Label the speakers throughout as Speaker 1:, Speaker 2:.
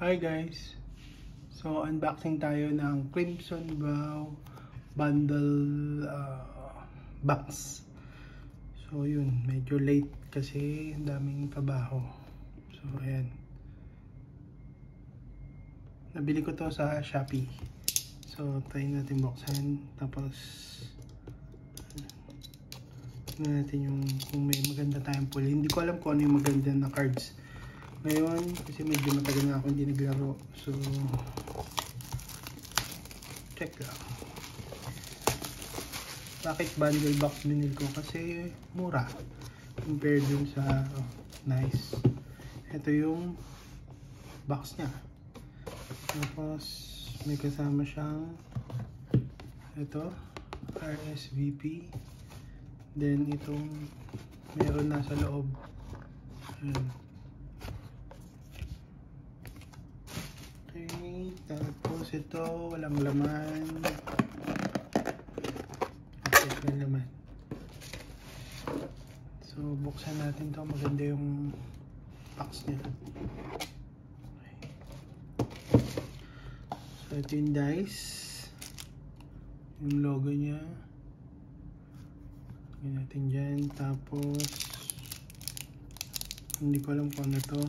Speaker 1: Hi guys! So unboxing tayo ng Crimson Brow bundle box. So yun, medyo late kasi ang daming trabaho. So ayan. Nabili ko to sa Shopee. So try natin buksan. Tapos tingnan natin yung kung may maganda tayong pull. Hindi ko alam kung ano yung maganda na cards ngayon kasi medyo matagal na ako hindi naglaro. So check lang. Bakit bundle box binili ko? Kasi mura compared dun sa nice. Ito yung box nya. Tapos may kasama siyang ito RSVP. Then itong meron nasa loob. Ayan. Okay, tapos ito walang laman. May laman. So buksan natin to, maganda yung box niya. Okay. So ito yung dice, yung logo niya. Lagyan natin dyan. Tapos hindi ko alam kung ano to.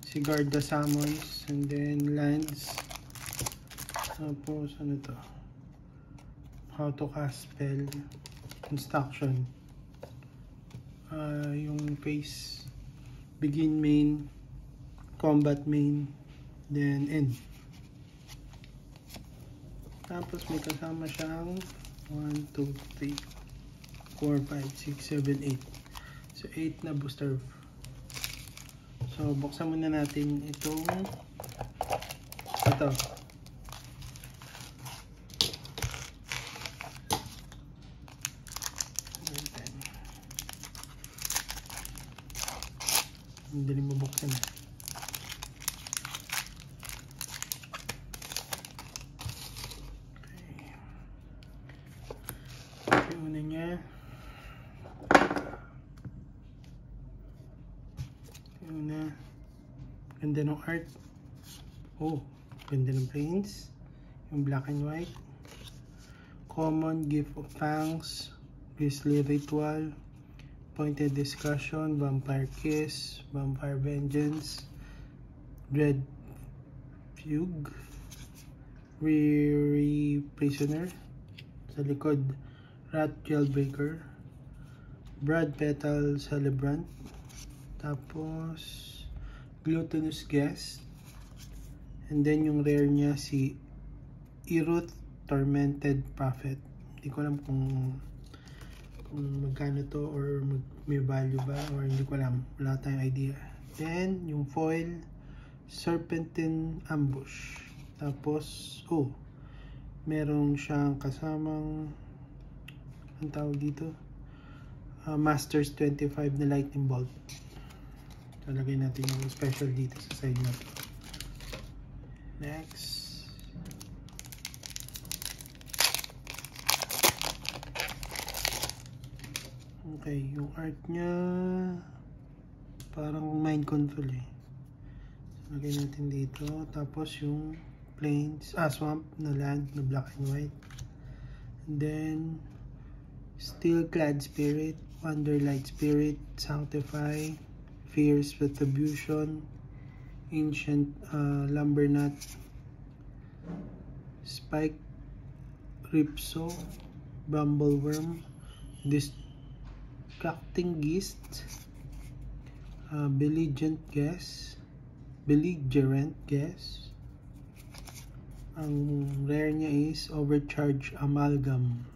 Speaker 1: Cigar the Summons, and then lands. Tapos ano to, how to cast spell, instruction, yung phase, begin main, combat main, then end. Tapos may kasama siyang 1, 2, 3, 4, 5, 6, 7, 8. So 8 na booster. So buksan muna natin itong ito. Hindi rin mabuksan. Okay. Yung una niya. Yung una. Ganda ng art. Oh, ganda ng prints. Yung black and white. Common, Gift of Thanks, Grizzly Ritual, Pointed Discussion, Vampire Kiss, Vampire Vengeance, Dread Fugue, Weary Prisoner, sa likod, Rat Jailbreaker, Brad Petal Celebrant, tapos Gluttonous Guest, and then yung rare niya si Iruth Tormented Prophet. Hindi ko alam kung magkano to or may value ba or hindi ko alam. Wala tayong idea. Then yung foil Serpentine Ambush. Tapos meron siyang kasamang ang tawag dito Masters 25 na lightning bolt. Talagay natin yung special dito sa side na to. Next, okay, yung art niya parang mind control eh. So, lagay natin dito. Tapos yung plains, swamp na land na black and white. And then Steel Clad Spirit, Wonderlight Spirit, Sanctify, Fierce Retribution, Ancient Lumbernut, Spike Ripso, Bumbleworm, Distracting Geist, Belligerent Guess. Ang rare niya is Overcharge Amalgam.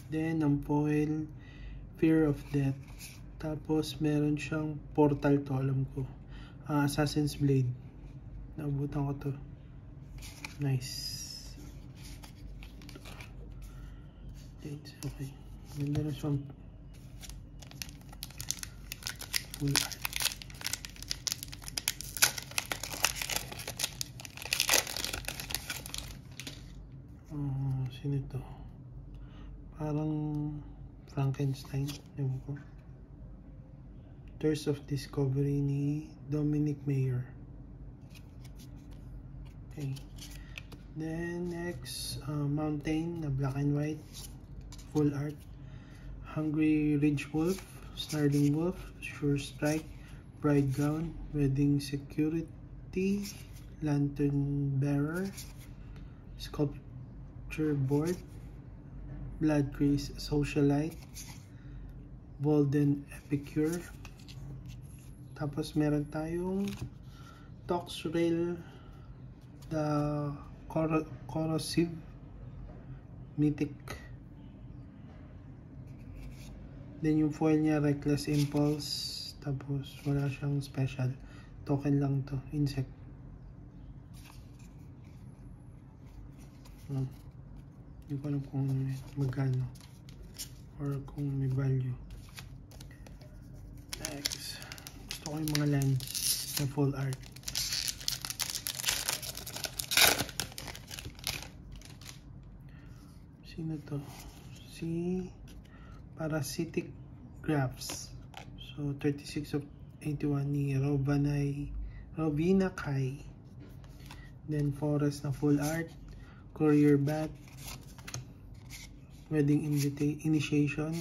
Speaker 1: Then ang foil Fear of Death. Tapos meron siyang portal to, alam ko. Assassin's Blade. Naabutan ko to. Nice. Okay. Ganda na siyang full art. Sino ito? Parang Frankenstein. Ewan ko. Thirst of Discovery ni Dominic Mayer. Okay. Then next, Mountain na black and white, full art. Hungry Ridge Wolf, Snarling Wolf, Sure Strike, Bride Gown, Wedding Security, Lantern Bearer, Sculpture Board, Blood Craze Socialite, Golden Epicure. Tapos meron tayong Toxrail, the Corrosive Mythic. Then yung foil niya, Reckless Impulse. Tapos wala siyang special. Token lang to. Insect. Hindi ko alam kung magkano. Or kung may value. Next. Gusto ko yung mga lands na full art. Sino to? Si Parasitic Graphs. So 36 of 81 ni Rovina Kai. Then Forest na full art, Courier Bat, Wedding Initiation,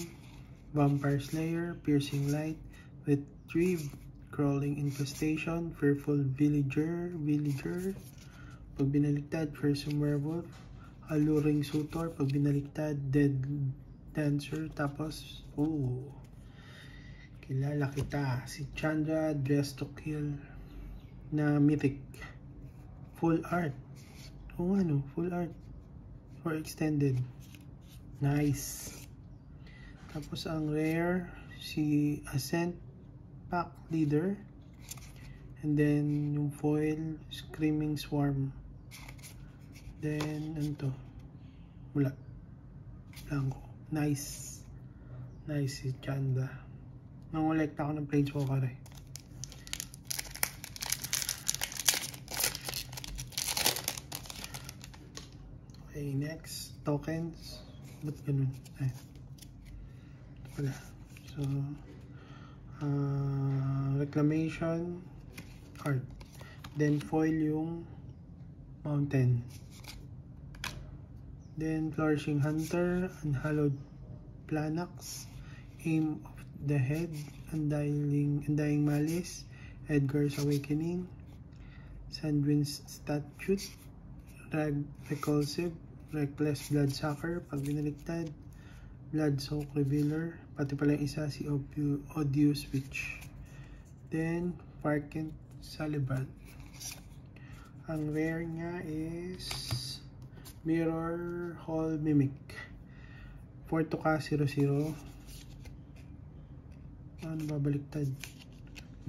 Speaker 1: Vampire Slayer, Piercing Light, Retrieve, Crawling Infestation, Fearful Villager, pag binaliktad, Fearsome Werewolf, Alluring Suitor, pag binaliktad, Dead Dancer. Tapos kilala kita, si Chandra Dress to Kill na Mythic, full art. Full art for extended. Nice. Tapos ang rare, si Ascent Pack Leader, and then yung foil, Screaming Swarm. Then ano to? Wala, blanco. Nice si Chanda. Nangolekta ako ng Planeswalker eh. Okay, next, tokens. Ba't ganun? Ito pala. So, Reclamation card. Then foil yung Mountain. Then Flourishing Hunter, Unhallowed Planax, Aim of the Head, Undying Malice, Edgar's Awakening, Sandwin's Statute, Repulsive, Reckless Bloodsucker, pag binaliktad, Bloodsoak Revealer, pati pala yung isa si Odious Witch. Then Parkent Celebrant. Ang rare niya is Mirror Hall Mimic, 4 to cast 0/0. Ano babaliktad?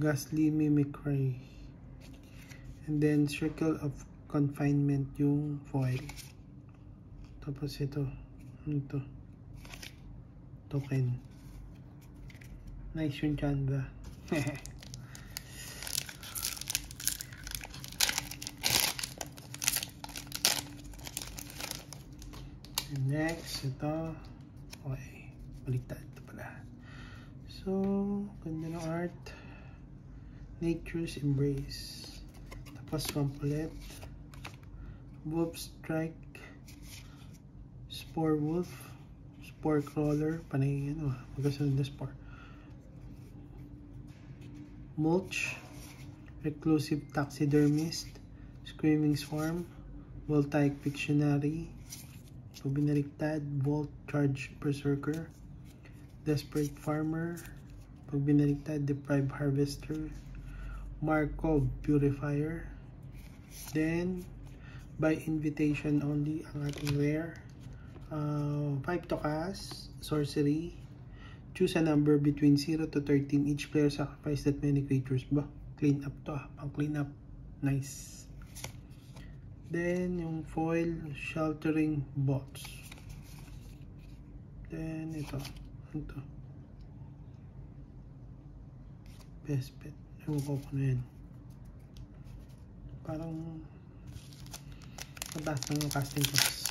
Speaker 1: Ghastly Mimicry. And then Circle of Confinement yung foil. Tapos ito, ano to? Token. Nice yung Chandra. And next, ito. Okay, baliktad ito pala. So, ganda ng art. Nature's Embrace. Tapos Swampolet, Wolf Strike, Spore Wolf, Spore Crawler, panay magkasunod na Spore. Mulch, Reclusive Taxidermist, Screaming Swarm, Voltaic Pictionary, pag binaliktad, Volt Charge Berserker, Desperate Farmer, pag binaliktad, Deprived Harvester, Markov Purifier. Then by invitation only ang ating rare, 5 to cast, sorcery, choose a number between 0 to 13, each player sacrifice that many creatures. Clean up to, pang clean up. Nice. Then yung foil, Sheltering Bots. Then ito Best Bet, ewan ko na yan, parang mataas lang yung casting cost.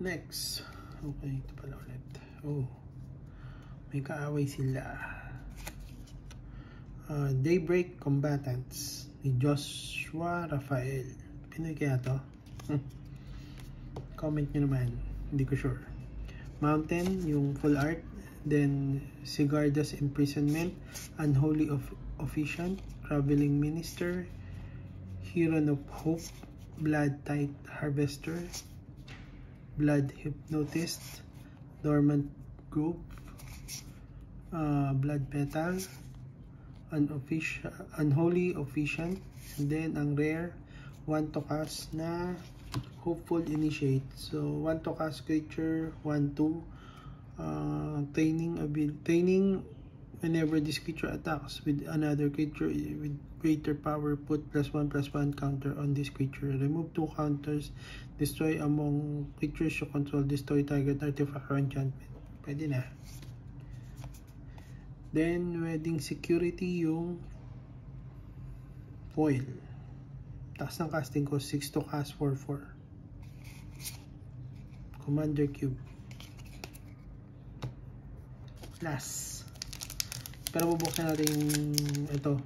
Speaker 1: Next, okay, ito pala ulit. May kaaway sila. Daybreak Combatants ni Joshua Rafael. Pinoy kaya to? Comment nyo naman. Hindi ko sure. Mountain, yung full art. Then Sigarda's Imprisonment, Unholy Officiant, Traveling Minister, Hero of Hope, Blood Tide Harvester, Blood Hypnotist, Dormant Grove, Blood Petal, Unholy Officiant, and then ang rare 1 to cast na Hopeful Initiate. So 1 to cast creature, 1/2 training whenever this creature attacks with another creature with greater power, put +1/+1 counter on this creature. Remove 2 counters, destroy among creatures you control, destroy target artifact or enchantment. Pwede na. Then, wedding security yung foil. Taas ng casting ko, 6 to cast 4/4. Commander Cube. Last. Pero bubuksan natin ito.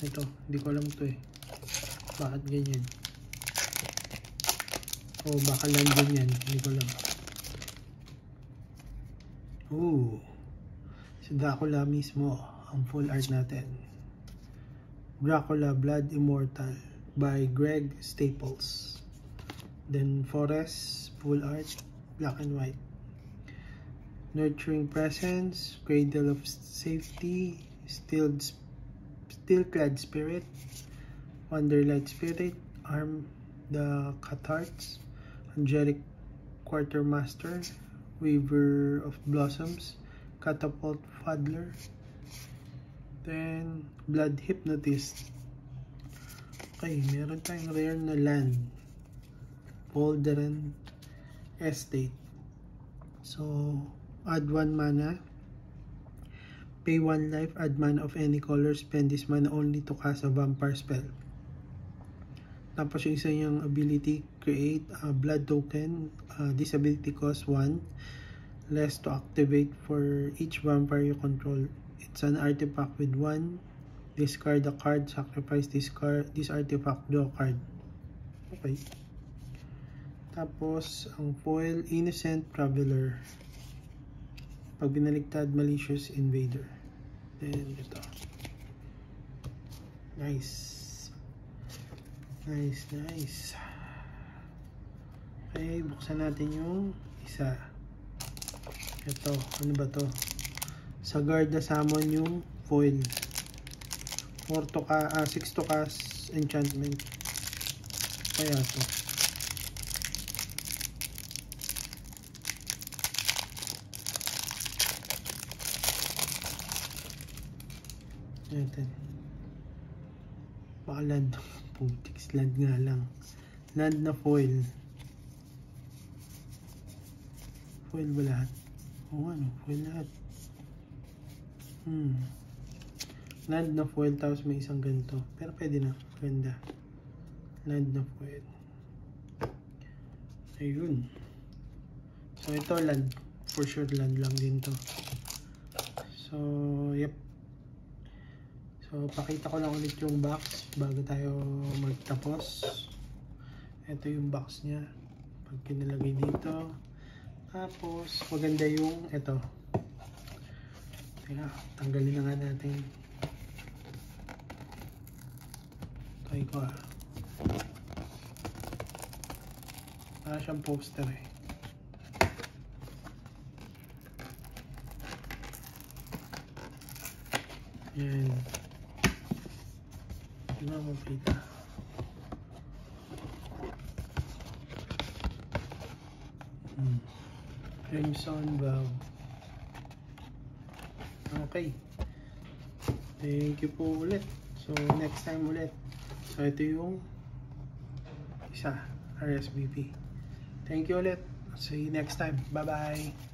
Speaker 1: Ito, hindi ko alam ito eh. Bakit ganyan? O baka landing yan, hindi ko alam. Ooh. Si Dracula mismo, ang full art natin. Dracula Blood Immortal by Greg Staples. Then Forest, full art, black and white. Nurturing Presence, Cradle of Safety, Steel-clad Spirit, Wonderlight Spirit, Arm the Catharts, Angelic Quartermaster, Weaver of Blossoms, Catapult Fuddler, then Blood Hypnotist. Okay, meron tayong rare na land, Polderan Estate. So add 1 mana, pay 1 life, add mana of any color, spend this mana only to cast a vampire spell. Tapos yung isa niyang ability, create a blood token. This ability costs 1 less to activate for each vampire you control. It's an artifact with 1. Discard a card, sacrifice this artifact, draw a card. Okay. Tapos ang foil, Innocent Traveler. Pag binaligtad, Malicious Invader. Then ito. Nice. Nice. Okay, buksan natin yung isa. Ito, ano ba to? Sigarda Summon yung foil. 6 to cast enchantment. Kaya to. Ayan. Baka land. Putix, land nga lang. Land na foil. Foil ba lahat? Oo ano, foil lahat. Land na foil tapos may isang ganito. Pero pwede na. Ganda. Land na foil. Ayun. So ito land. For sure land lang din to. So yep. So pakita ko lang ulit yung box bago tayo magtapos. Ito yung box niya. Pag kinalagay dito. Tapos maganda yung ito. Teka, tanggalin na nga natin. Try ko Para siyang poster eh. Yan. Hindi mo makita. Crimson Vow. Okay. Thank you po ulit. So next time ulit. So ito yung isa, RSVP. Thank you ulit. See you next time. Bye bye.